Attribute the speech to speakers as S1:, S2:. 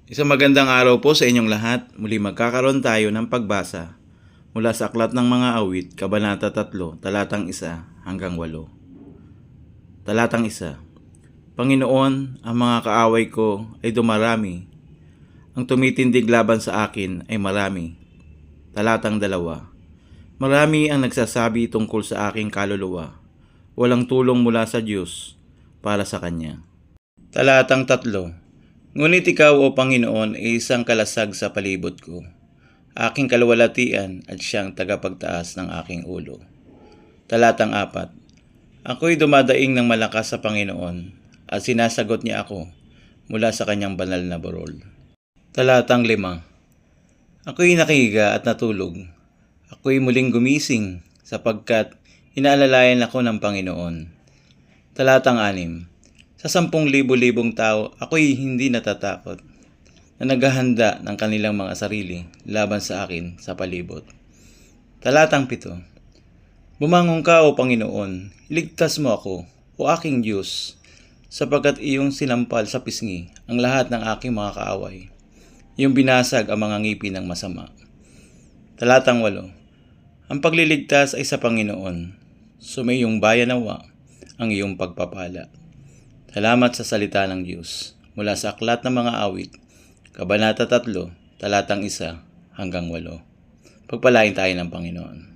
S1: Isang magandang araw po sa inyong lahat. Muli magkakaroon tayo ng pagbasa mula sa Aklat ng Mga Awit, Kabanata 3, talatang 1 hanggang 8. Talatang 1. Panginoon, ang mga kaaway ko ay dumarami. Ang tumitindig laban sa akin ay marami. Talatang 2. Marami ang nagsasabi tungkol sa aking kaluluwa. Walang tulong mula sa Diyos para sa Kanya. Talatang 3. Ngunit ikaw, O Panginoon, ay isang kalasag sa palibot ko, aking kaluwalhatian at siyang tagapagtaas ng aking ulo. Talatang 4. Ako'y dumadaing ng malakas sa Panginoon at sinasagot niya ako mula sa kanyang banal na burol. Talatang 5. Ako'y nakihiga at natulog. Ako'y muling gumising sapagkat inaalalayan ako ng Panginoon. Talatang 6. Sa 10,000 tao, ako'y hindi natatakot na naghahanda ng kanilang mga sarili laban sa akin sa palibot. Talatang 7. Bumangon ka, O Panginoon, iligtas mo ako, O aking Diyos, sapagkat iyong sinampal sa pisngi ang lahat ng aking mga kaaway. Iyong binasag ang mga ngipin ng masama. Talatang 8. Ang pagliligtas ay sa Panginoon, sumiyong bayan nawa ang iyong pagpapala. Salamat sa salita ng Diyos. Mula sa Aklat ng Mga Awit, Kabanata 3, talatang 1 hanggang 8. Pagpalain tayo ng Panginoon.